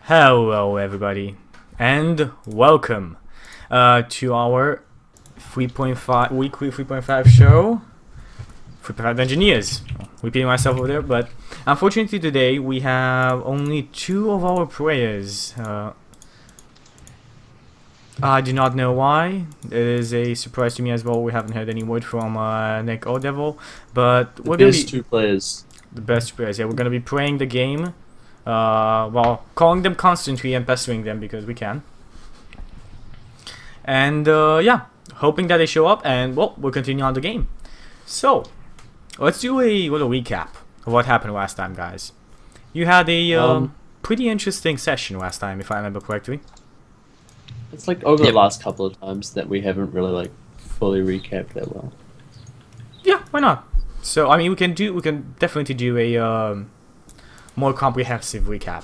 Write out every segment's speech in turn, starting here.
Hello everybody and welcome to our 3.5 weekly 3.5 show, 3.5 Dungeoneers. Repeating myself over there, but unfortunately today we have only two of our players. I do not know why. It is a surprise to me as well. We haven't heard any word from Nick or Devil, but we're The best two players. The best players, yeah. We're gonna be playing the game. Well, calling them constantly and pestering them because we can. And yeah, hoping that they show up, and well, we'll continue on the game. So, let's do a little recap of what happened last time, guys. You had a pretty interesting session last time, if I remember correctly. It's like over the last couple of times that we haven't really like fully recapped that well. Yeah, why not? So, I mean, we can definitely do a more comprehensive recap.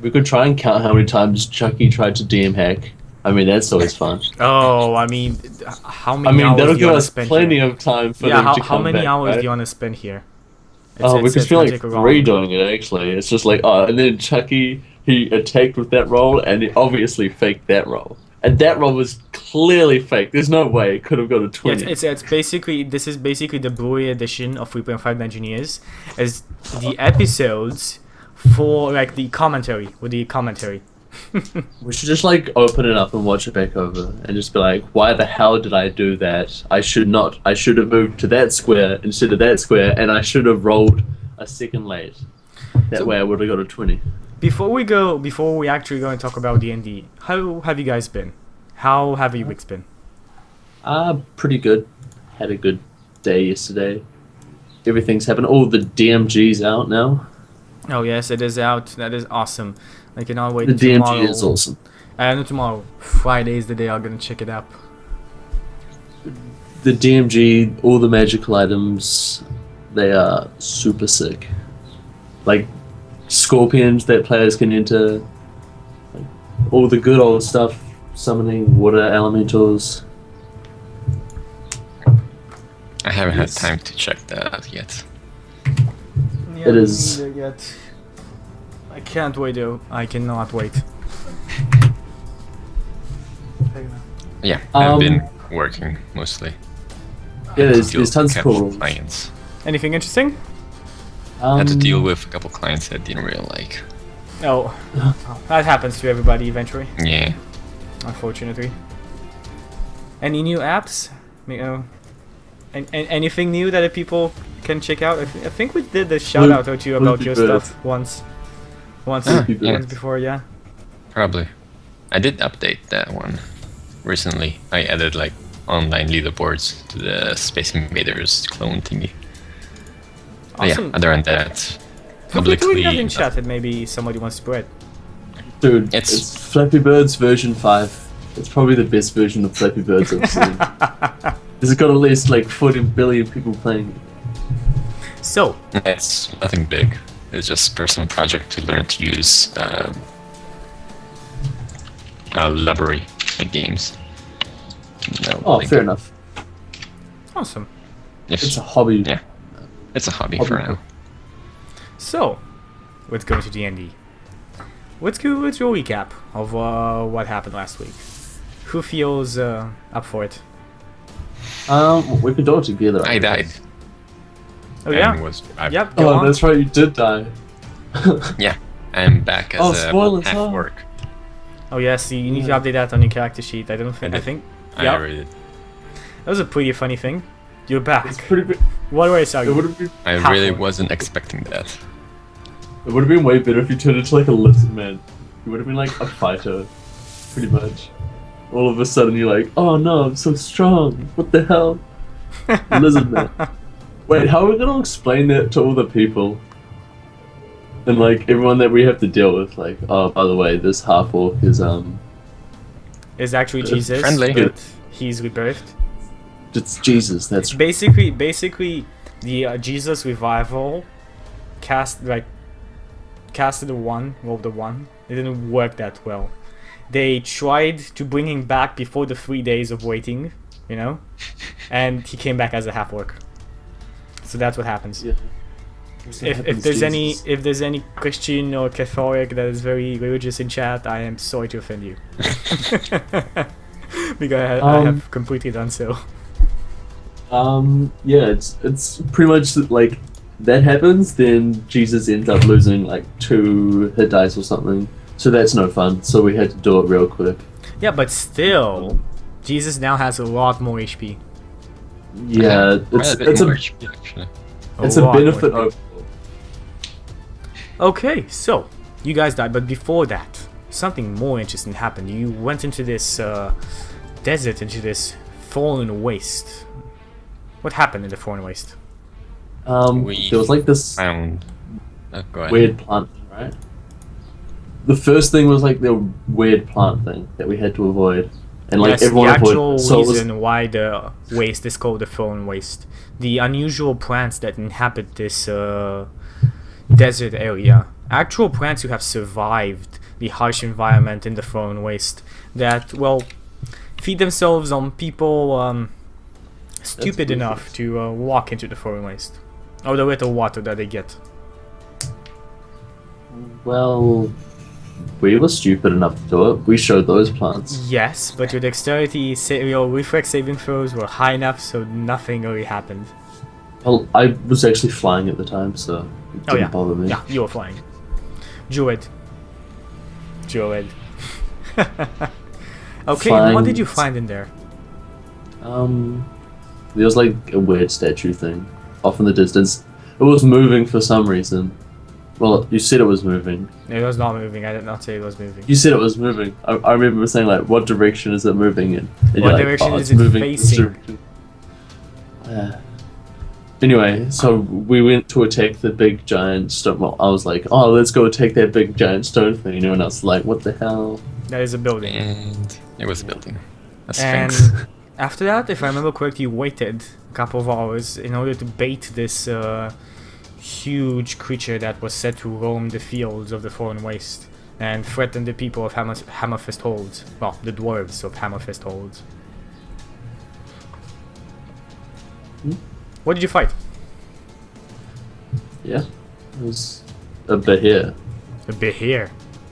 We could try and count how many times Chuky tried to DM hack. I mean, that's always fun. Oh, I mean, how many hours that'll do you give want to us spend plenty here? of time for Yeah, them to how come many back, hours right? do you want to spend here? We could feel gonna like take a while. redoing it actually. It's just like, and then Chuky, he attacked with that roll and he obviously faked that roll. And that roll was clearly fake. There's no way it could have got a 20. Yeah, it's basically, this is basically the Blu-ray edition of 3.5 Dungeoneers, as the episodes for like the commentary, with the commentary. We should just like open it up and watch it back over and just be like, why the hell did I do that? I should have moved to that square instead of that square, and I should have rolled a second late. That way I would have got a 20. Before we actually go and talk about D&D, how have you guys been? How have your weeks been? Pretty good. Had a good day yesterday. Everything's happened. All the DMG's out now. Oh yes, it is out. That is awesome. I cannot wait. The tomorrow. DMG is awesome. And tomorrow, Friday is the day I'm gonna check it up. The DMG, all the magical items, they are super sick. Like scorpions that players can enter, like, all the good old stuff, summoning water elementals. I haven't had time to check that out yet. Yeah, It is. yet. I can't wait though. I cannot wait. Yeah, I've been working mostly. Yeah, there's Deal tons of with cool rules. clients. Anything interesting? Had to deal with a couple clients I didn't really like. Oh, that happens to everybody eventually, Yeah. unfortunately. Any new apps? Anything new that people can check out? I think we did a shout out or two about your stuff once before, yeah. Probably. I did update that one recently. I added like online leaderboards to the Space Invaders clone thingy. But Awesome. yeah, other than that, Feel free to publicly. read that in chat and maybe somebody wants to spread. Dude, It's- it's Flappy Birds version 5. It's probably the best version of Flappy Birds I've seen. There's got at least like 14 billion people playing it. So, It's nothing big. It's just a personal project to learn to use library in games. No, Oh, like, fair enough. awesome. It's a hobby. Yeah. It's a hobby Hobby for now. So, let's go to D&D. Let's do a recap of what happened last week. Who feels up for it? We can do it together. I died. Oh yeah? Yep, go Oh, on. that's right, you did die. Yeah, I'm back as a spoilers, huh? half work. Oh yes, you need to update that on your character sheet. I did. think. I Yep. already did. That was a pretty funny thing. You're back. It's pretty good. What race are It you? would have been. I Half really orc. wasn't expecting that. It would have been way better if you turned into like a lizard man. You would have been like a fighter, pretty much. All of a sudden you're like, oh no, I'm so strong. What the hell? Lizard man. Wait, how are we gonna explain that to all the people? And like everyone that we have to deal with, like, oh, by the way, this half orc is Is actually Jesus, Friendly. but he's rebirthed. it's Jesus. That's Basically, the Jesus revival casted the one. It didn't work that well. They tried to bring him back before the 3 days of waiting, you know, and he came back as a half orc. So that's what happens. Yeah. If there's any Christian or Catholic that is very religious in chat, I am sorry to offend you. Because I have completely done so. Yeah, it's pretty much like that happens, then Jesus ends up losing like 2 hit dice or something. So that's no fun. So we had to do it real quick. Yeah, but still, Jesus now has a lot more HP. Yeah, it's a benefit overall. Okay, so you guys died, but before that, something more interesting happened. You went into this desert, into this fallen waste. What happened in the fallen waste? There was like this found weird plant thing, right? The first thing was like the weird plant thing that we had to avoid, and like yes, everyone the actual avoided. reason why the waste is called the fallen waste. The unusual plants that inhabit this desert area. Actual plants who have survived the harsh environment in the fallen waste. That, well, feed themselves on people stupid enough to walk into the fallen waste. Or the little water that they get. Well, we were stupid enough to do it. We showed those plants. Yes, but your dexterity, your reflex saving throws were high enough, so nothing really happened. Well, I was actually flying at the time, so it didn't bother me. Yeah, you were flying. Druid. Okay, Flying. what did you find in there? There was like a weird statue thing off in the distance. It was moving for some reason. Well, you said it was moving. It was not moving. I did not say it was moving. You said it was moving. I remember saying like, "What direction is it moving in?" And What you're direction like, is it facing? Anyway, so we went to attack the big giant stone. Well, I was like, "Oh, let's go attack that big giant stone thing." And everyone else was like, "What the hell?" That is a building. And it was a building. A And sphinx. after that, if I remember correctly, you waited a couple of hours in order to bait this huge creature that was said to roam the fields of the Fallen Waste and threaten the people of Hammerfist Hold. Well, the dwarves of Hammerfist Hold. What did you fight? Yeah, it was a behir. A behir.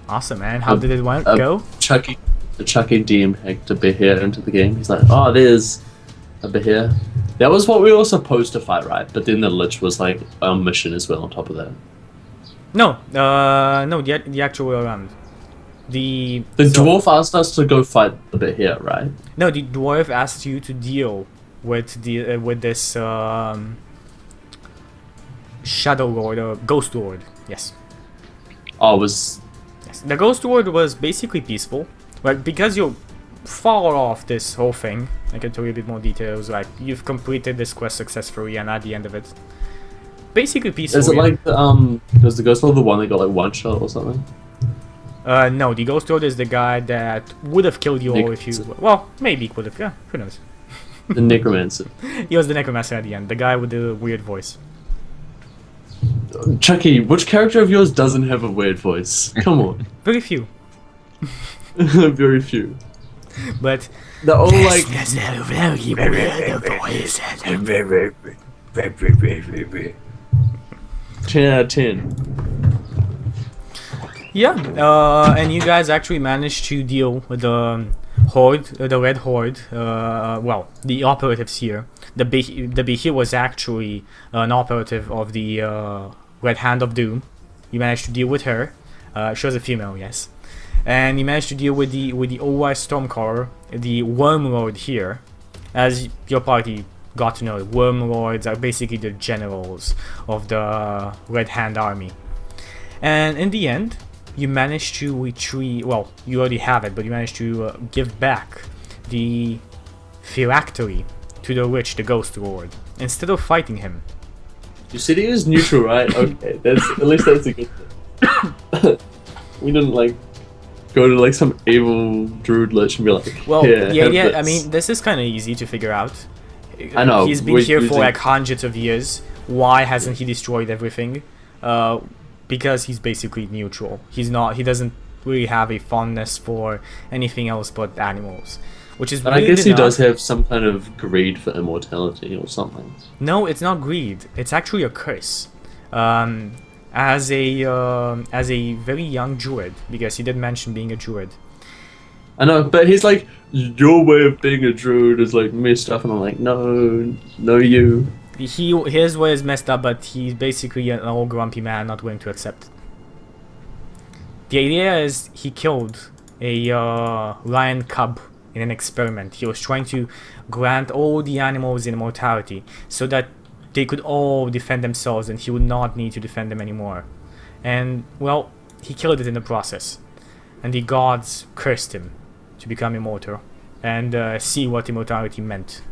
Awesome, man. How did it go? Chuky, the Chuky DM hacked a behir into the game. He's like, "Oh, there's a behir." That was what we were supposed to fight, right? But then the Lich was like a mission as well on top of that. No, the actual way around. The dwarf asked us to go fight the behir, right? No, the dwarf asked you to deal with the with this Shadow Lord or Ghost Lord. Yes. Oh, it was. Yes. The Ghost Lord was basically peaceful, like because you're far off this whole thing. I can tell you a bit more details. Like you've completed this quest successfully, and at the end of it, basically peaceful. Is it like does the Ghost Lord the one that got like one shot or something? No, the Ghost Lord is the guy that would have killed you all if you. Well, maybe could have. Yeah, who knows. The Necromancer. He was the Necromancer at the end. The guy with the weird voice. Chucky, which character of yours doesn't have a weird voice? Come on. Very few. Very few. But they're all like. 10 out of 10. yeah, and you guys actually managed to deal with the Horde, the Red Horde. Well, the operatives here. The Behir was actually an operative of the Red Hand of Doom. You managed to deal with her. She was a female, yes. And you managed to deal with the OY Stormcaller, the Worm Lord here. As your party got to know, Worm Lords are basically the generals of the Red Hand army. And in the end, you managed to retrieve, well, you already have it, but you managed to give back the phylactery to the Lich, the Ghost Lord, instead of fighting him. You said he was neutral, right? Okay, at least that's a good thing. We didn't like go to like some evil druid lich and be like, well, yeah. This. I mean, this is kind of easy to figure out. I know. He's been here for like hundreds of years. Why hasn't he destroyed everything? Because he's basically neutral. He doesn't really have a fondness for anything else but animals, which is. But I guess he does have some kind of greed for immortality or something. No, it's not greed. It's actually a curse. as a very young druid, because he did mention being a druid. I know, but he's like, your way of being a druid is like messed up, and I'm like, no, you. His way is messed up, but he's basically an old grumpy man not willing to accept it. The idea is he killed a lion cub in an experiment. He was trying to grant all the animals immortality so that they could all defend themselves and he would not need to defend them anymore. And, well, he killed it in the process. And the gods cursed him to become immortal and see what immortality meant.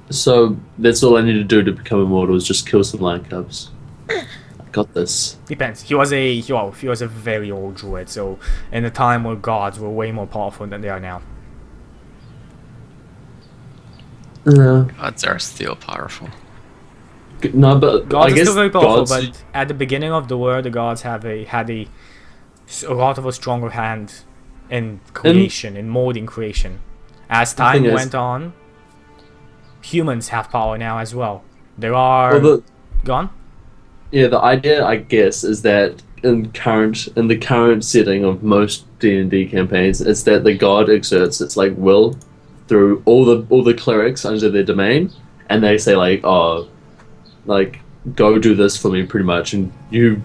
So that's all I need to do to become immortal is just kill some lion cubs. I got this. Depends. He was a very old druid, so in a time where gods were way more powerful than they are now. Gods are still powerful. No, but Gods I are guess still very powerful, gods. but at the beginning of the world, the gods had a lot of a stronger hand in creation, in molding creation. As time went on, humans have power now as well. There are gone. Yeah, the idea, I guess, is that in the current setting of most D&D campaigns, it's that the god exerts its like will through all the clerics under their domain, and they say like, oh, like go do this for me, pretty much, and you're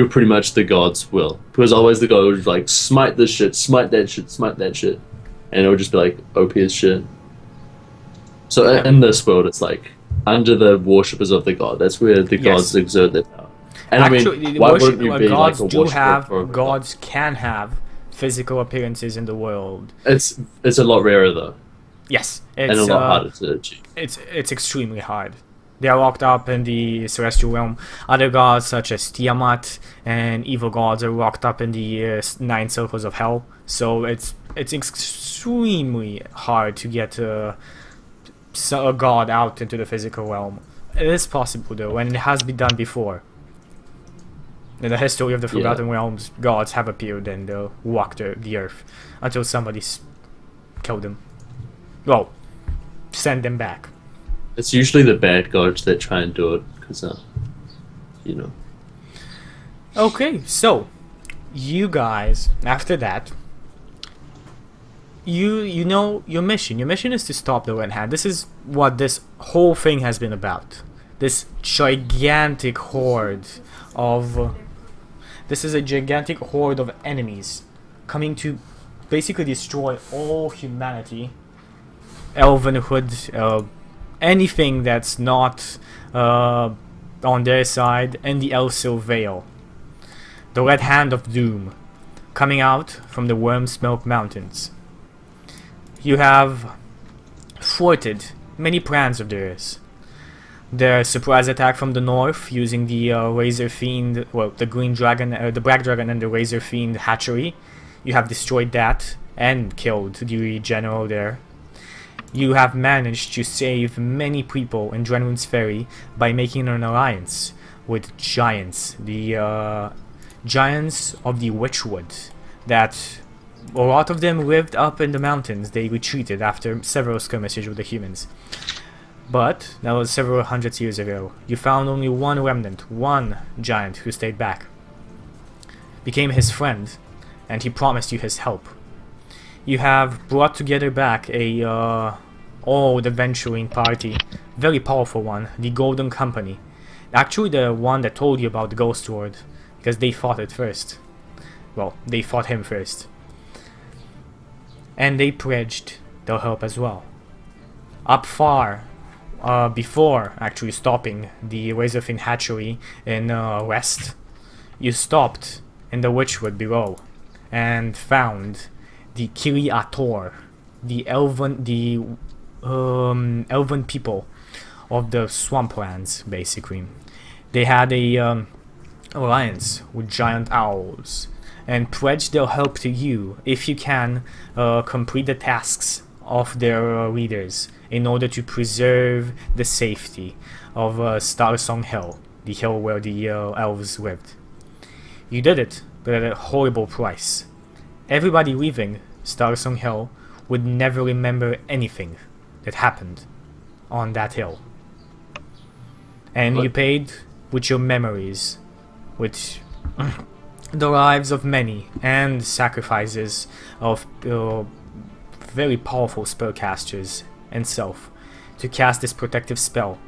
pretty much the god's will, because always the god would like smite this shit, smite that shit, smite that shit, and it would just be like OP as shit. So in this world, it's like under the worshippers of the god. That's where the gods exert their power. And actually, I mean, why wouldn't you be gods like a do worshipper have of a gods can have physical appearances in the world. It's a lot rarer though. Yes, And a lot harder to achieve. It's extremely hard. They are locked up in the celestial realm. Other gods such as Tiamat and evil gods are locked up in the 9 circles of hell. So it's extremely hard to get a god out into the physical realm. It is possible though, and it has been done before. In the history of the Forgotten Realms, gods have appeared and walked the earth until somebody killed them. Well, send them back. It's usually the bad gods that try and do it, because, you know. Okay, so, you guys, after that, you know your mission. Your mission is to stop the Red Hand. This is what this whole thing has been about. This gigantic horde of... This is a gigantic horde of enemies coming to basically destroy all humanity, elvenhood, anything that's not on their side, and the Elsire Vale. The Red Hand of Doom, coming out from the Wormsmilk Mountains. You have thwarted many plans of theirs. Their surprise attack from the north using the Razor Fiend, well, the Green Dragon, the Black Dragon and the Razor Fiend hatchery. You have destroyed that and killed the general there. You have managed to save many people in Drenwin's Ferry by making an alliance with giants, the giants of the Witchwood, that a lot of them lived up in the mountains. They retreated after several skirmishes with the humans. But that was several hundred years ago. You found only one remnant, one giant who stayed back. Became his friend, and he promised you his help. You have brought together back a old adventuring party, very powerful one, the Golden Company. Actually the one that told you about the Ghost Lord, because they fought it first. Well, they fought him first. And they pledged their help as well. Up far, before actually stopping the Razorfin hatchery in west, you stopped in the Witchwood below and found the Kiri Ator, the elven people of the swamplands, basically. They had a alliance with giant owls and pledged their help to you if you can complete the tasks of their leaders in order to preserve the safety of Starsong Hill, the hill where the elves lived. You did it, but at a horrible price. Everybody leaving Starsong Hill would never remember anything that happened on that hill. And you paid with your memories, with the lives of many and sacrifices of very powerful spellcasters and self, to cast this protective spell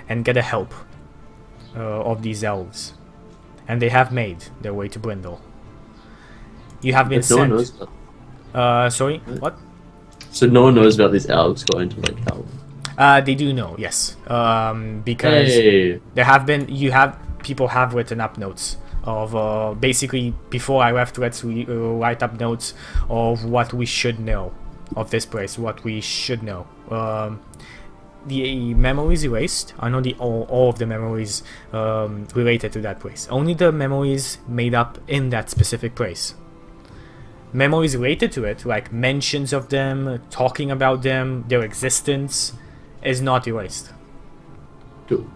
and get the help of these elves. And they have made their way to Brindle. You have been But no one sent. knows about, Sorry, what? so no one knows about these elves going to Lake Hell. They do know, yes. Because Hey, people have written up notes of basically, before I left, let's write up notes of what we should know of this place, what we should know. The memories erased are not all of the memories related to that place. Only the memories made up in that specific place. Memories related to it, like mentions of them, talking about them, their existence, is not erased. cool.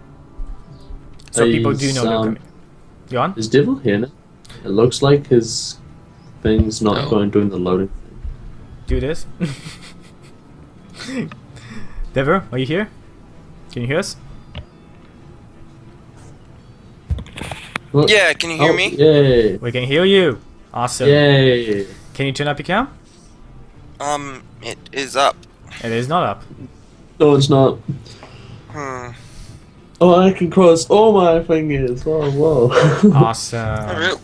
So people do know they're Is, coming. You on? Is Devil here now? It looks like his thing's not No. going doing the loading thing. Do this. Dever, are you here? Can you hear us? What? Yeah, can you hear Oh, me? Yay! We can hear you. Awesome. Yay! Can you turn up your cam? It is up. It is not up. No, it's not. Hmm. Oh, I can cross all my fingers. Whoa, whoa. Awesome. Real-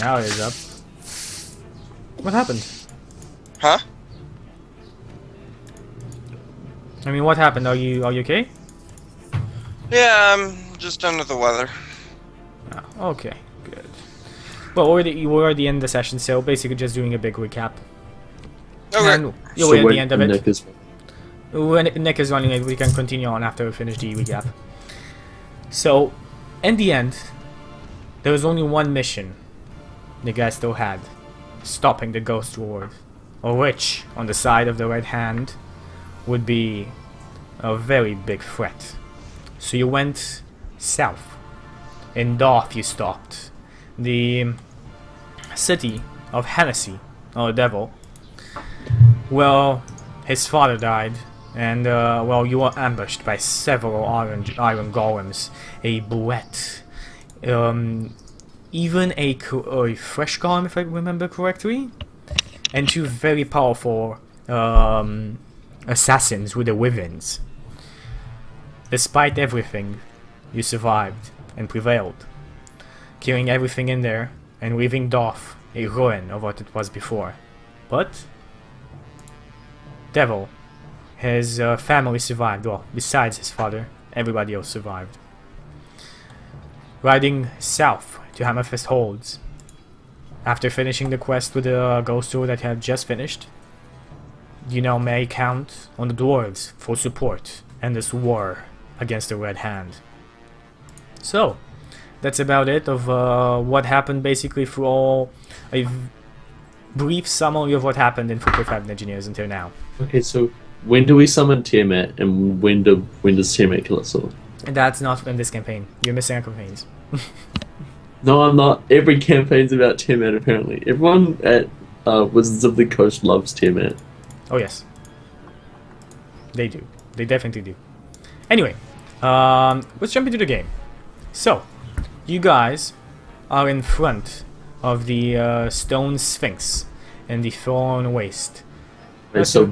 Now it is up. What happened? Huh? I mean, what happened? Are you okay? Yeah, I'm just under the weather. Oh, okay, good. Well, you were at the end of the session, so basically just doing a big recap. Okay. And you're at the end of it. Nick is- When Nick is running it, we can continue on after we finish the recap. So, in the end, there was only one mission the guy still had. Stopping the Ghost Lord. Or which, on the side of the Red Hand, would be a very big threat. So you went south. In Darth you stopped. The city of Hennessy, or Devil. Well, his father died. And, well, you were ambushed by several iron golems, a bullet, even a fresh golem, if I remember correctly, and two very powerful assassins with the wyverns. Despite everything, you survived and prevailed, killing everything in there and leaving Darth a ruin of what it was before. But Devil, his family survived. Well, besides his father, everybody else survived. Riding south to Hammerfist Holds. After finishing the quest with the ghost tour that you have just finished, you now may count on the dwarves for support in this war against the Red Hand. So, that's about it of what happened basically through all a brief summary of what happened in 4.5 Dungeoneers until now. Okay, so when do we summon Tiamat, and when does Tiamat kill us all? And that's not in this campaign. You're missing out campaigns. No, I'm not. Every campaign's about Tiamat, apparently. Everyone at Wizards of the Coast loves Tiamat. Oh yes. They do. They definitely do. Anyway, let's jump into the game. So, you guys are in front of the stone sphinx in the Thorn Waste. Okay, so,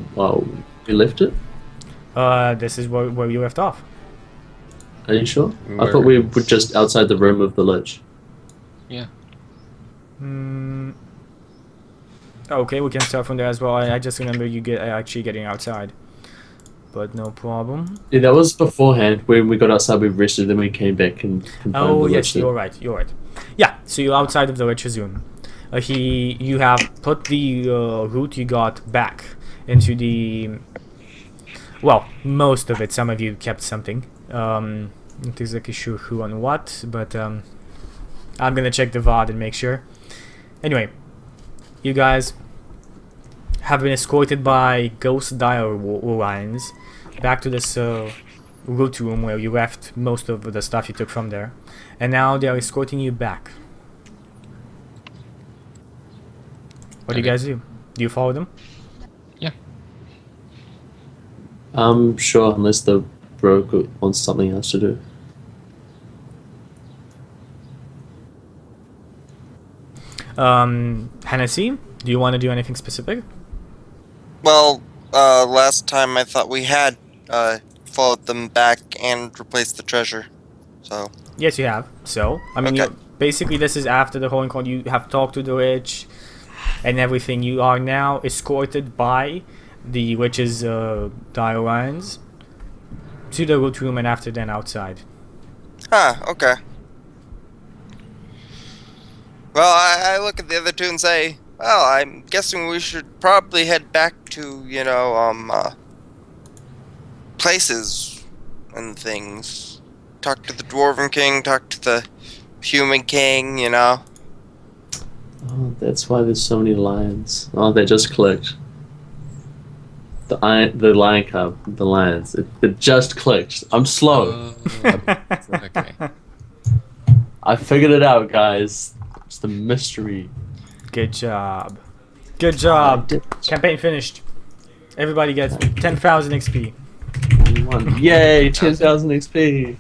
we left it? This is where you left off. Are you sure? I Where- thought we were just outside the room of the lich. Yeah. Okay, we can start from there as well. I just remember you actually getting outside. But no problem. Yeah, that was beforehand. When we got outside, we rested, then we came back and confirmed Oh the yes, lich. you're right. You're right. Yeah, so you're outside of the Lich's room. You have put the root you got back into the. Well, most of it. Some of you kept something. Not exactly sure who on what, but I'm gonna check the VOD and make sure. Anyway, you guys have been escorted by ghost dire lions back to this root room where you left most of the stuff you took from there, and now they are escorting you back. What do you Okay. guys do? Do you follow them? Yeah. Sure, unless the broke wants something else to do. Hennessy, do you want to do anything specific? Well, last time I thought we had followed them back and replaced the treasure. So Yes, you have. So, I mean, Okay. basically, this is after the whole encounter. You have talked to the witch and everything. You are now escorted by the witch's dialogues to the root room and after then outside. okay. Well, I look at the other two and say, well, I'm guessing we should probably head back to, places and things. Talk to the Dwarven King, talk to the Human King, Oh, that's why there's so many lions. Oh, they just clicked. The lion cub, the lions. It just clicked. I'm slow. Okay. I figured it out, guys. It's the mystery. Good job. Good job. Campaign finished. Everybody gets 10,000 XP. Yay, 10,000 XP.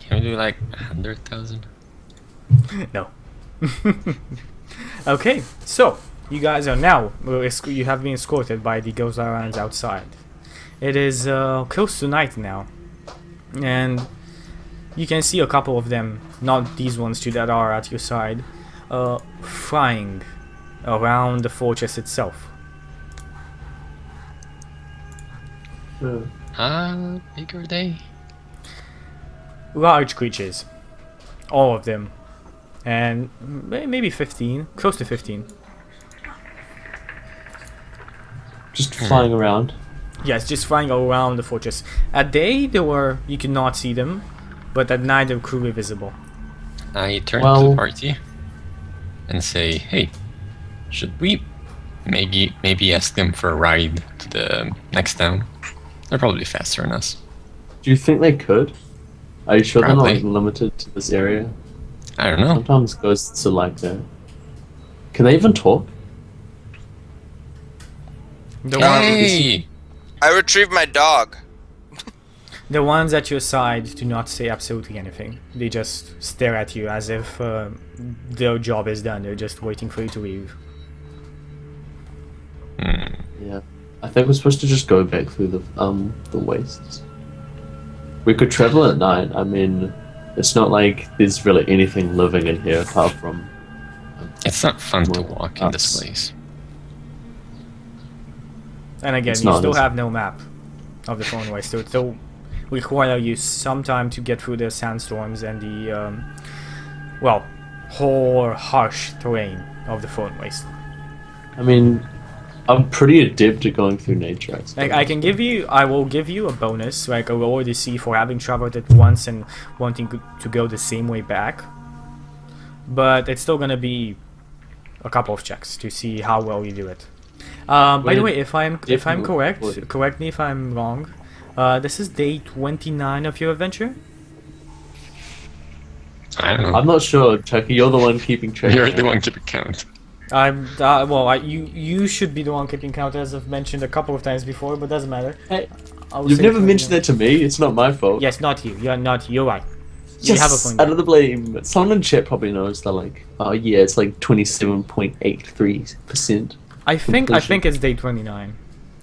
Can we do like 100,000? No. Okay, so you guys are now you have been escorted by the ghost lions outside. It is close to night now, and you can see a couple of them, not these ones two that are at your side, flying around the fortress itself. How big are they? Large creatures, all of them, and maybe 15, close to 15. Just flying around. Yes, just flying around the fortress. At day, you could not see them, but at night they're clearly visible. I turn to the party and say, "Hey, should we maybe ask them for a ride to the next town? They're probably faster than us." Do you think they could? Are you sure Probably. they're not limited to this area? I don't know. Sometimes ghosts are like that. Can they even talk? Hey! I retrieved my dog. The ones at your side do not say absolutely anything. They just stare at you as if their job is done. They're just waiting for you to leave. Yeah. I think we're supposed to just go back through the wastes. We could travel at night. I mean, it's not like there's really anything living in here apart from... It's not fun to walk in this us. place. And again, It's you not, still is it? have no map of the phone waste, so it'll require you some time to get through the sandstorms and the, whole harsh terrain of the phone waste. I mean, I'm pretty adept at going through nature. I suppose. Like, I will give you a bonus, like a lower DC for having traveled it once and wanting to go the same way back. But it's still gonna be a couple of checks to see how well you do it. By the way, if I'm correct, correct me if I'm wrong. This is day 29 of your adventure. I don't know. I'm not sure, Chucky. You're the one keeping track. You're the one keeping count. You should be the one keeping count, as I've mentioned a couple of times before, but doesn't matter. Hey, I will you've say never 29. mentioned that to me. It's not my fault. Yes, not you. You're right. You Yes, have a point. out of the blame. Someone in chat probably knows. They're like, oh yeah, it's like 27.83%. I think it's day 29.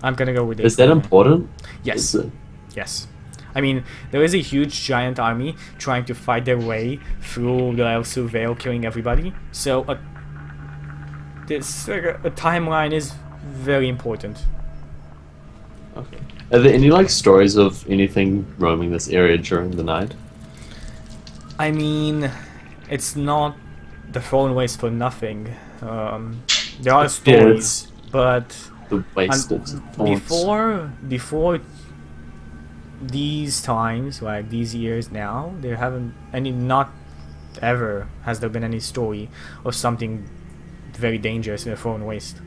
I'm gonna go with day Is that 29. important? Yes. Is it? Yes. I mean, there is a huge giant army trying to fight their way through the Elsire Vale, killing everybody. So a timeline is very important. Okay. Are there any like stories of anything roaming this area during the night? I mean, it's not the phone waste for nothing. There are stories, but The wasted thoughts. before these times, like these years now, there haven't not ever has there been any story of something very dangerous in the phone waste.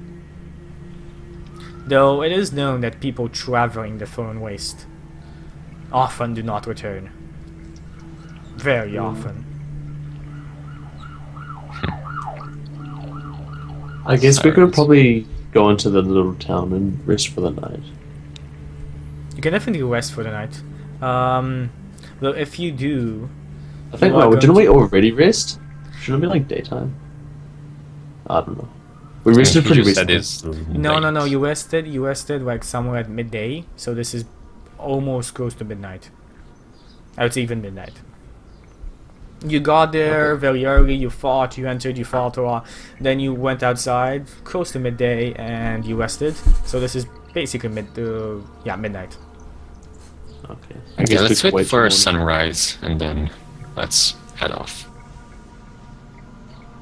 Though it is known that people traveling the phone waste often do not return. Very often. I guess we could Sirens. probably go into the little town and rest for the night. You can definitely rest for the night. Well, if you do, I think, You are didn't going we already rest? Shouldn't it be like daytime? I don't know. We rested pretty recently. No. You rested like somewhere at midday. So this is almost close to midnight. It's even midnight. You got there very early. You fought. You entered. You fought a lot. Then you went outside close to midday and you rested. So this is basically midnight. Okay. Okay, let's wait for sunrise and then let's head off.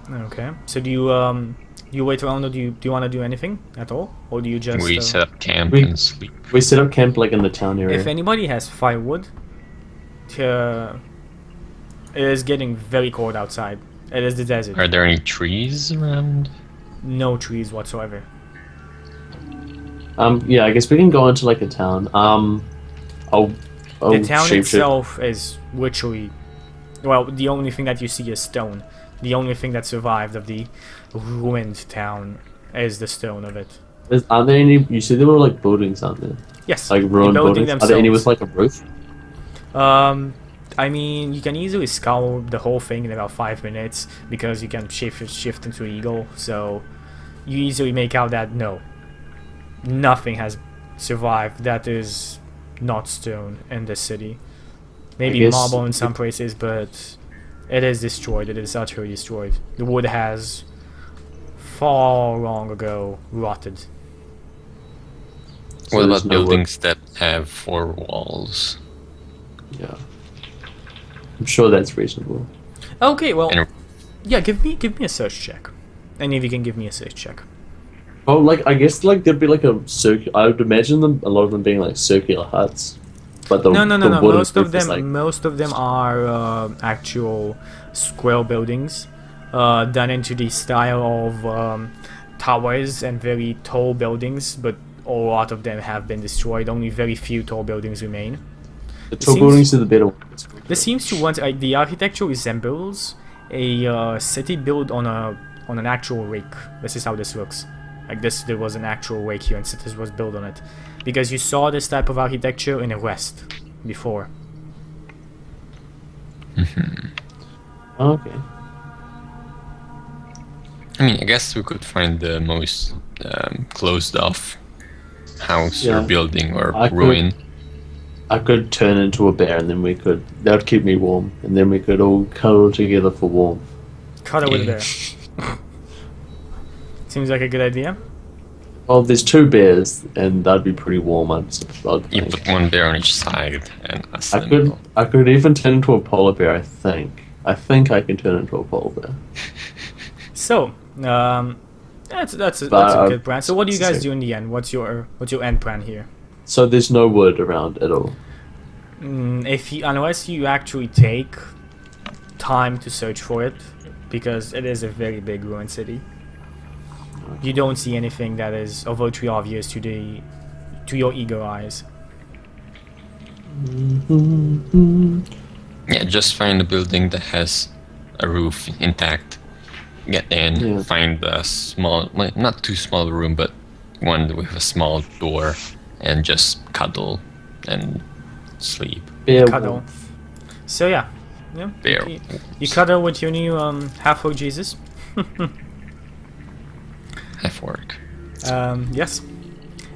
Okay. So do you wait around, or do you want to do anything at all, or do you just we set up camp and sleep? We set up camp like in the town area. If anybody has firewood, it is getting very cold outside. It is the desert. Are there any trees around? No trees whatsoever. Yeah, I guess we can go into like a town. The town itself is literally, well, the only thing that you see is stone. The only thing that survived of the ruined town is the stone of it. Are there any? You said there were like buildings, aren't there? Yes. Like ruined buildings. Are there any with like a roof? I mean, you can easily scour the whole thing in about 5 minutes because you can shift into Eagle. So you easily make out that no, nothing has survived that is not stone in this city. Maybe marble in some places, but it is destroyed. It is utterly destroyed. The wood has far long ago rotted. What about buildings that have 4 walls? Yeah, I'm sure that's reasonable. Okay, well, yeah. Give me a search check. Any of you can give me a search check. Oh, like I guess like there'd be like a circular. I would imagine a lot of them being like circular huts. But no. Most of them are actual square buildings, done into the style of towers and very tall buildings. But a lot of them have been destroyed. Only very few tall buildings remain. The tall buildings are the better ones. This seems to want the architecture resembles a city built on an actual lake. This is how this looks. Like this, there was an actual lake here, and cities was built on it. Because you saw this type of architecture in the West before. Okay. I mean, I guess we could find the most closed off house or building or ruin. I could turn into a bear, and then that would keep me warm, and then we could all cuddle together for warmth. Cuddle with a bear. Seems like a good idea. Well, there's 2 bears, and that'd be pretty warm. You put 1 bear on each side, and I could even turn into a polar bear. I think I can turn into a polar bear. So, that's a good plan. So, what do you guys do in the end? What's your end plan here? So there's no wood around at all. Unless you actually take time to search for it, because it is a very big ruined city. You don't see anything that is overtly obvious to your eager eyes. Yeah, just find a building that has a roof intact. Get in, find a small, not too small room, but one with a small door, and just cuddle and sleep. Cuddle. So yeah. You cuddle with your new half-orc Jesus. Half-orc. Yes.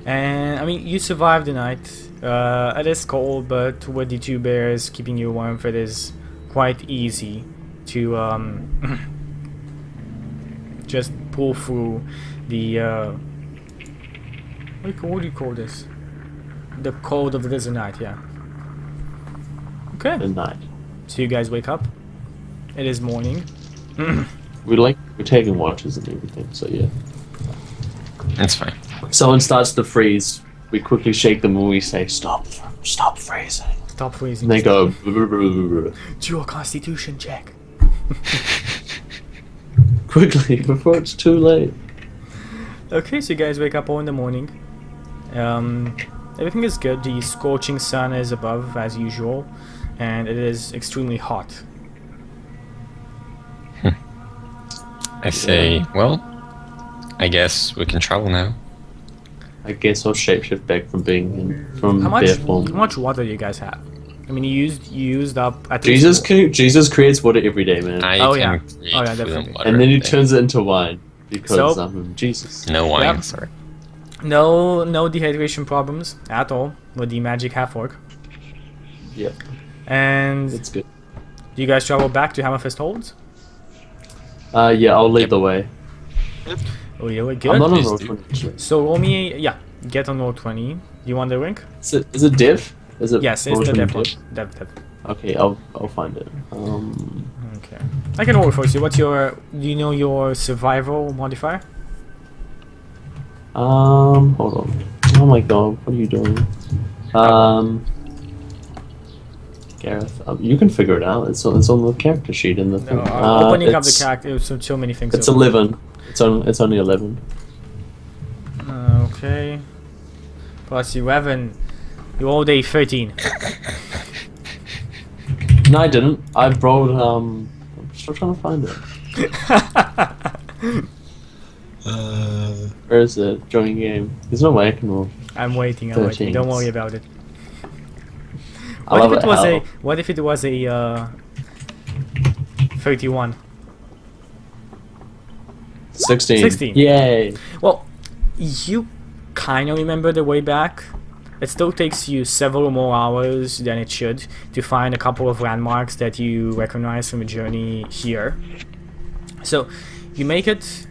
And I mean, you survived the night. It is cold, but with the 2 bears keeping you warm, it is quite easy to just pull through the what do you call this? The cold of the desert night, yeah. Okay. The night. So you guys wake up. It is morning. We're taking watches and everything, so yeah. That's fine. Someone starts to freeze. We quickly shake them and we say, "Stop freezing." Stop freezing. And they go. Do a Constitution check. Quickly, before it's too late. Okay, so you guys wake up all in the morning. Everything is good. The scorching sun is above as usual, and it is extremely hot. I say, well, I guess we can travel now. I guess I'll shapeshift back from being from how bear form. How much water do you guys have? I mean, you used up. At Jesus creates water every day, man. Oh yeah, definitely. And then he turns it into wine. because So- I'm Jesus. No wine, Yep. sorry. No dehydration problems at all with the magic half orc. Yep, And it's good. do you guys travel back to Hammerfist Holds? Yeah, I'll lead Yep. the way. Oh, yeah, we're I'm good. not on Please roll do. 20 actually. So roll me, yeah, get on roll 20. You want the link? Is it div? Is it Yes, it's roll the 20 dev one. div? Dev. Okay, I'll find it. Okay. I can roll for you. What's your, do you know your survival modifier? Hold on. Oh my god, what are you doing? Gareth, you can figure it out. It's on the character sheet in the thing. No, I'm opening up the it's- character, so many things. It's open. 11. It's only 11. Okay. Plus 11. You rolled a 13. No, I didn't. I rolled. I'm still trying to find it. Where is it? Joining game. There's no way I can roll. I'm waiting. 13. Don't worry about it. I What love if it it was how- a? What if it was a 31? 16. 16. Yay! Well, you kind of remember the way back. It still takes you several more hours than it should to find a couple of landmarks that you recognize from a journey here. So you make it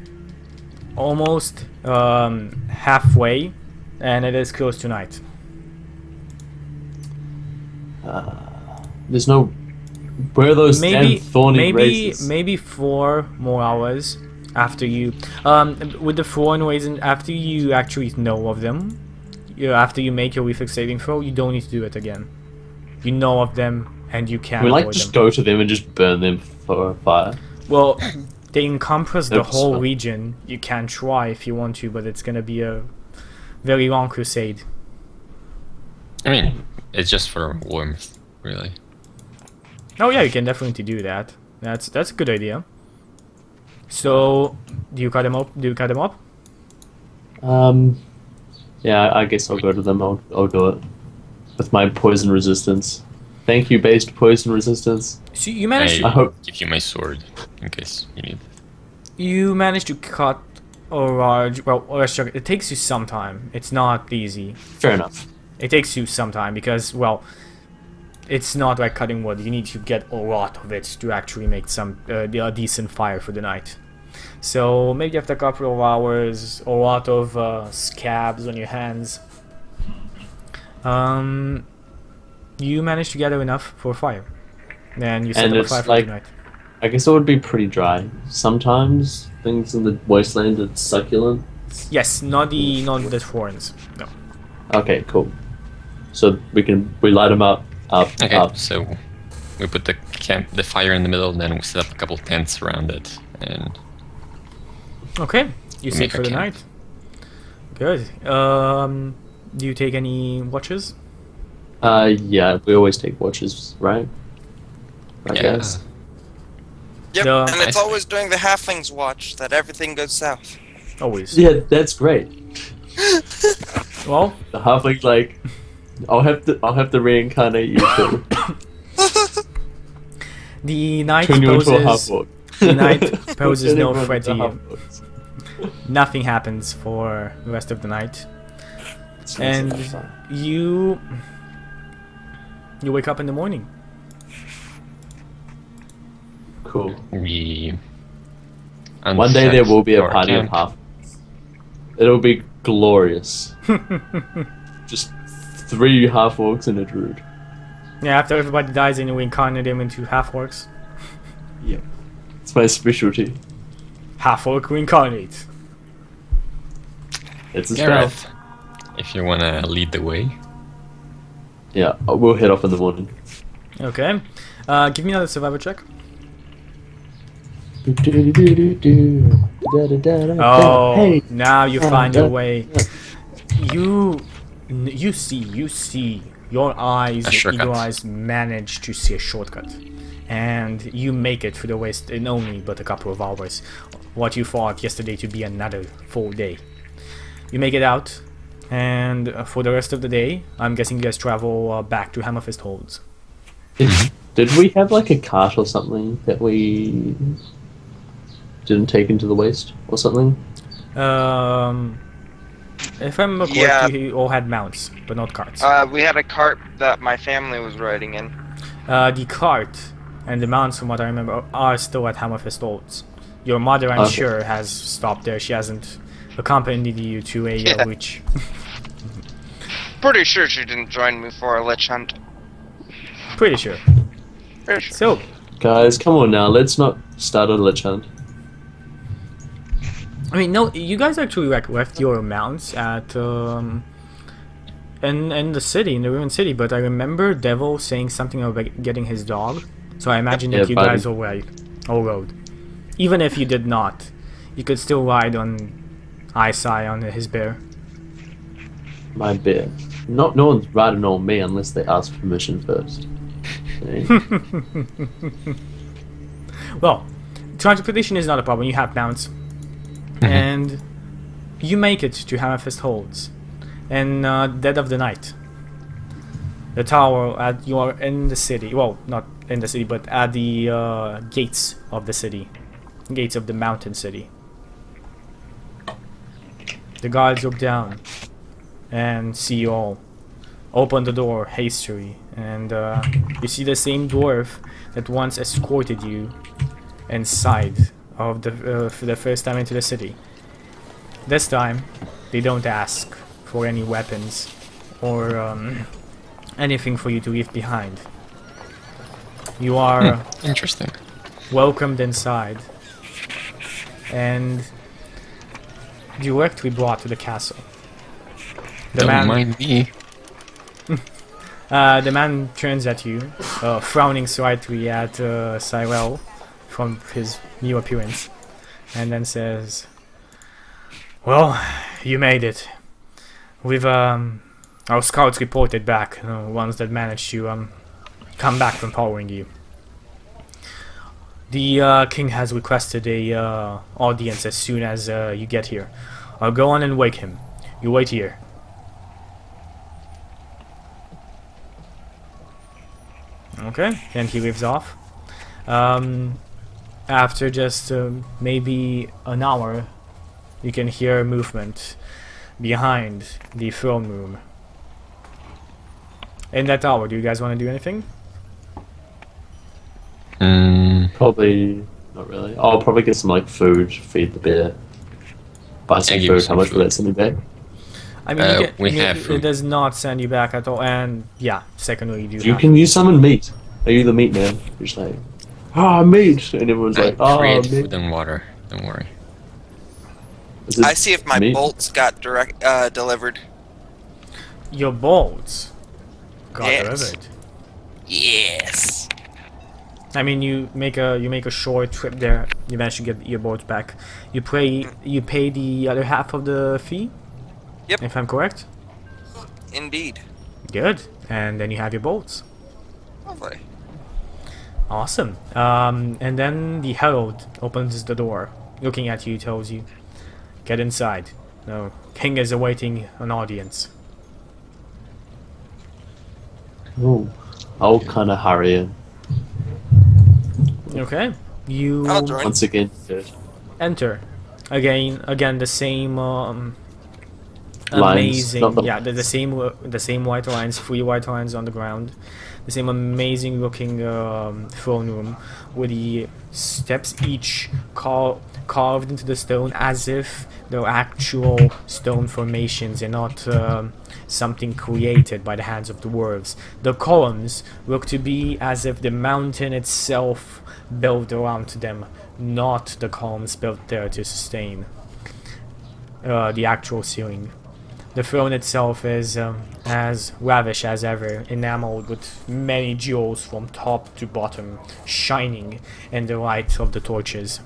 almost halfway, and it is close to night. There's no. Where are those Maybe damn thorny races? maybe 4 more hours after you with the thorn raisins, after you actually know of them. After you make your reflex saving throw, you don't need to do it again. You know of them and you can We like avoid just them. go to them and just burn them for fire. Well, they encompass the Oops. whole region. You can try if you want to, but it's gonna be a very long crusade. I mean, it's just for warmth, really. Oh yeah, you can definitely do that. That's a good idea. So, do you cut them up? Yeah, I guess I'll go to them. I'll do it with my poison resistance. Thank you, based poison resistance. So you managed I I hope. give you my sword in case you need. to cut a large. Well, let's check. It takes you some time. It's not easy. Fair enough. It takes you some time because, well, it's not like cutting wood. You need to get a lot of it to actually make some a decent fire for the night. So maybe after a couple of hours, a lot of scabs on your hands, you manage to gather enough for a fire. Then you set And up a it's fire for like- the night. I guess it would be pretty dry. Sometimes things in the wasteland are succulent. Yes, not the thorns. No. Okay, cool. So we light them up. Okay, Up. so we put the fire in the middle, and then we set up a couple tents around it, and Okay, you sit Make for a the camp. night. Good. Do you take any watches? Yeah, we always take watches, right? I yeah. guess. Yep, No. and it's always during the halflings watch that everything goes south. Always. Yeah, that's great. Well, The halfling like, I'll have to reincarnate you too. the night Turn you into a poses. half-orc. The night poses no Everyone threat is to a you. half-orcs. Nothing happens for the rest of the night, It's and fine. you wake up in the morning. Cool. we. One day there will be a our party of camp. half. It'll be glorious. Just 3 half-orcs and a druid. Yeah, after everybody dies, and you reincarnate them into half orcs. Yep. It's my specialty. Half orc reincarnate. It's a spell. Gareth, if you wanna lead the way. Yeah, we'll head off in the morning. Okay. Give me another survival check. Oh, Hey! now you find your way. You see. Your eyes, A your shortcut. eagle eyes, manage to see a shortcut, and you make it through the waste in only but a couple of hours. What you thought yesterday to be another full day. You make it out, and for the rest of the day, I'm guessing you guys travel back to Hammerfist Holds. Did we have like a cart or something that we didn't take into the waste or something? If I remember Yeah. correctly, you all had mounts, but not carts. We had a cart that my family was riding in. The cart and the mounts, from what I remember, are still at Hammerfest Olds. Your mother, I'm Okay. sure, has stopped there. She hasn't accompanied you to a Yeah. witch. Pretty sure she didn't join me for a lich hunt. Pretty sure. Pretty sure. So, Guys, come on now. Let's not start a lich hunt. I mean, no, you guys actually like left your mounts at in the city, in the ruined city. But I remember Devil saying something about getting his dog. So I imagine that Yeah, you buddy. guys all rode. Even if you did not, you could still ride on Eyecye on his bear. My beer. No one's riding on me unless they ask permission first. See? Well, transportation is not a problem. You have mounts, and you make it to Hammerfest Holds in dead of the night. The tower you are in the city. Well, not in the city, but at the gates of the city, gates of the mountain city. The guards look down and see you all. Open the door hastily, and you see the same dwarf that once escorted you inside of for the first time into the city. This time, they don't ask for any weapons or anything for you to leave behind. You are Interesting. welcomed inside and directly brought to the castle. The Don't man, mind me. the man turns at you, frowning slightly at Cyrell from his new appearance, and then says, "Well, you made it. We've our scouts reported back, ones that managed to come back from following you. The king has requested a audience as soon as you get here. I'll go on and wake him. You wait here." Okay, and he leaves off. After just maybe an hour, you can hear movement behind the throne room. In that hour, do you guys want to do anything? Probably not really. I'll probably get some like food, feed the bear, buy some Yeah, give me food. some How much food. will that send me back? I mean, We have it food. does not send you back at all, and yeah, secondly, you do You have. can use summon meat. Are you the meat man? You're just like, meat, and everyone's I like, oh, create meat. food and water. Don't worry. Is it I see if my meat? bolts got delivered. Your bolts got Yes. delivered. Yes. I mean, you make a short trip there. You manage to get your bolts back. You pay the other half of the fee. Yep. If I'm correct. Indeed. Good. And then you have your bolts. Lovely. Awesome. And then the herald opens the door, looking at you, tells you, "Get inside. No, king is awaiting an audience." Ooh, I'll kind of hurry in. Okay. You I'll join. Once again, good. enter. Again, the same Lines, amazing. not the- Yeah, the same white lines, 3 white lines on the ground. The same amazing looking throne room with the steps each carved into the stone as if they're actual stone formations and not something created by the hands of dwarves. The columns look to be as if the mountain itself built around them, not the columns built there to sustain the actual ceiling. The throne itself is as lavish as ever, enameled with many jewels from top to bottom, shining in the light of the torches.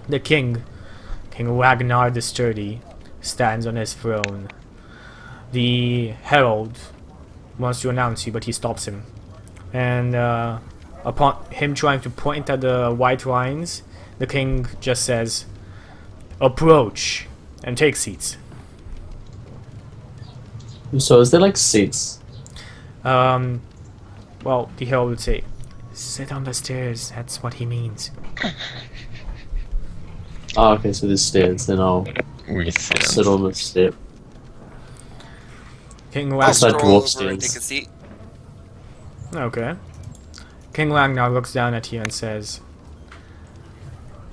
The king, King Ragnar the Sturdy, stands on his throne. The herald wants to announce you, but he stops him. And upon him trying to point at the white lines, the king just says, "Approach and take seats." So is there like seats? Well, the herald would say, "Sit on the stairs," that's what he means. Oh, okay, so there's stairs, then I'll We sit sit on the step. King I'll Lang. Outside stroll dwarf over and stairs. take a seat. Okay. King Lang now looks down at you and says,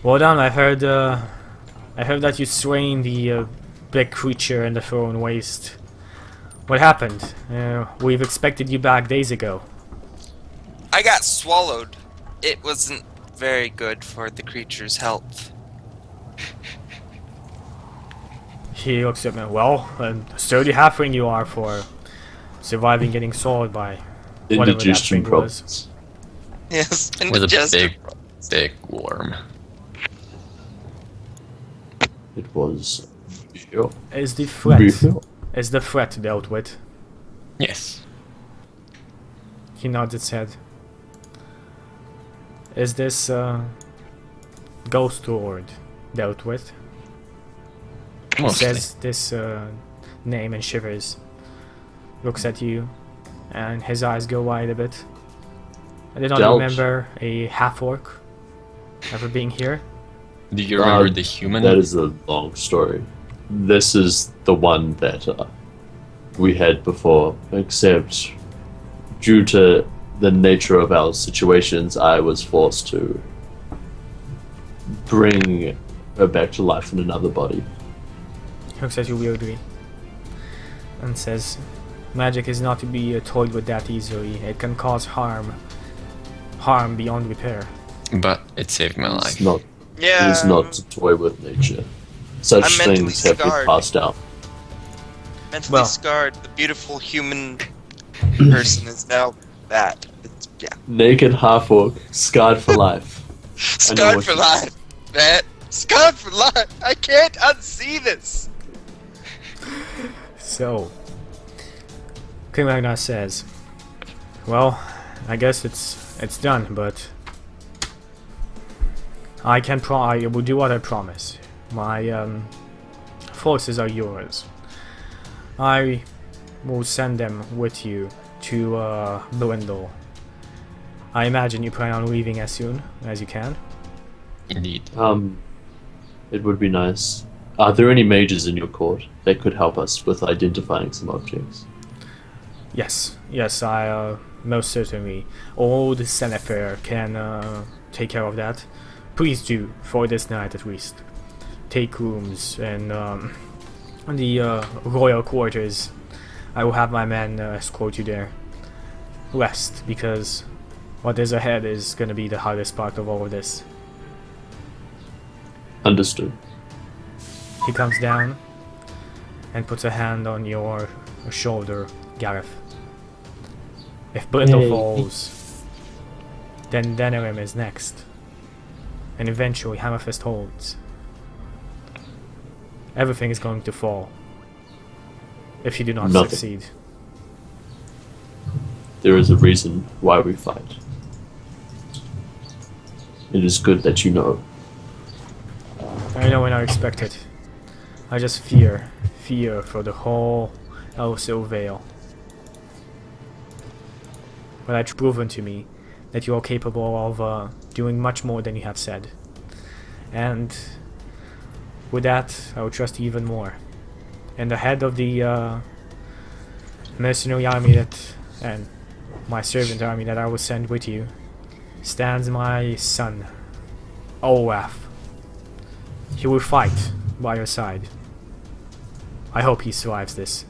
"Well done. I heard that you slain the big creature in the thrown waste. What happened? We've expected you back days ago." I got swallowed. It wasn't very good for the creature's health. He looks at me. Well, a sturdy halfling you are for surviving getting swallowed by whatever that Indigestion thing was. problems. Yes, and with a just big worm. It was. Sure. Is the threat Refill. is the threat dealt with? Yes. He nods his head. Is this ghost lord dealt with? He Mostly. says this name and shivers. Looks at you, and his eyes go wide a bit. I did not Dealt. remember a half-orc ever being here. Do you remember the human? That is a long story. This is the one that we had before, except due to the nature of our situations, I was forced to bring her back to life in another body. He looks at you weirdly and says, "Magic is not to be toyed with that easily. It can cause harm beyond repair." But it saved my life. It's not. yeah. It is not to toy with nature. Such I'm mentally things have been scarred. passed down. Mentally Well. scarred. The beautiful human person is now that. It's, yeah. Naked half orc, scarred for life. Scarred what for you- life, man. Scarred for life. I can't unsee this. So, King Ragnar says, "Well, I guess it's done, but I will do what I promise. My forces are yours. I will send them with you to Brindle. I imagine you plan on leaving as soon as you can." Indeed. It would be nice. Are there any mages in your court that could help us with identifying some objects? Yes, I most certainly. Old Senefer can take care of that. Please do, for this night at least. Take rooms in the royal quarters. I will have my men escort you there. Rest, because what is ahead is going to be the hardest part of all of this. Understood. He comes down and puts a hand on your shoulder, Gareth. If Brindle Hey. falls, then Denerim is next. And eventually Hammerfist holds. Everything is going to fall. If you do not Nothing. succeed. There is a reason why we fight. It is good that you know. I know when I expect it. I just fear for the whole Elsire Vale. But it's proven to me that you are capable of doing much more than you have said. And with that, I will trust you even more. And the head of the mercenary army and my servant army that I will send with you, stands my son, Olaf. He will fight by your side. I hope he survives this.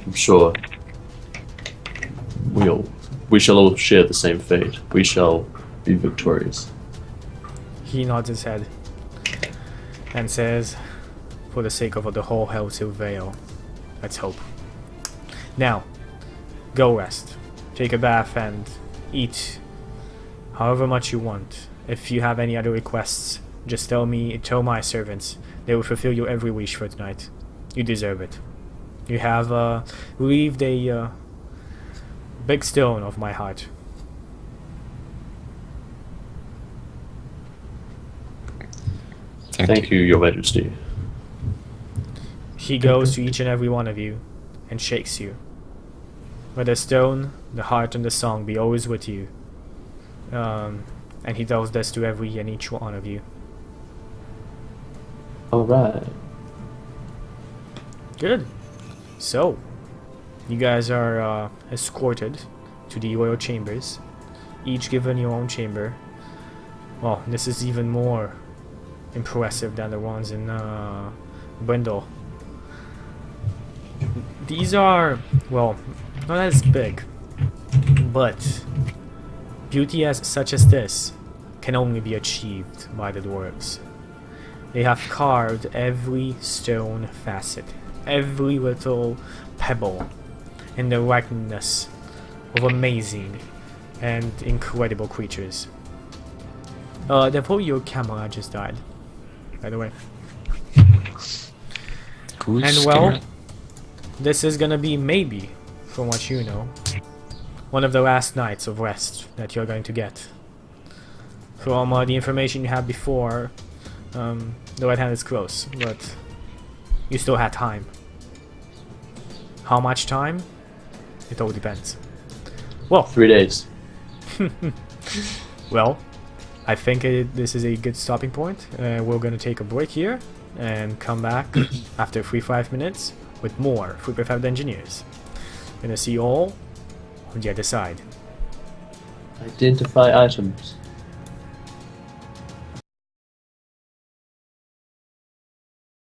I'm sure we shall all share the same fate. We shall be victorious. He nods his head and says, "For the sake of the whole Elsire Vale, let's hope." Now, go rest. Take a bath and eat however much you want. If you have any other requests, just tell my servants. They will fulfill your every wish for tonight. You deserve it. You have relieved a big stone of my heart. Thank you, Your Majesty. He goes to each and every one of you and shakes you. May the stone, the heart, and the song be always with you. And he does this to every and each one of you. Alright. Good. So, you guys are escorted to the royal chambers, each given your own chamber. Well, this is even more impressive than the ones in Brindle. These are, well, not as big, but beauty as such as this can only be achieved by the dwarves. They have carved every stone facet, every little pebble in the likeness of amazing and incredible creatures. Therefore your camera just died, by the way. Cool. And well, this is gonna be maybe, from what you know, one of the last nights of rest that you're going to get. From the information you had before, the right hand is close, but you still had time. How much time? It all depends. Well, 3 days. well, I think this is a good stopping point. We're gonna take a break here and come back after 3-5 minutes with more 3.5 Dungeoneers. Gonna see you all on the other side. Identify items.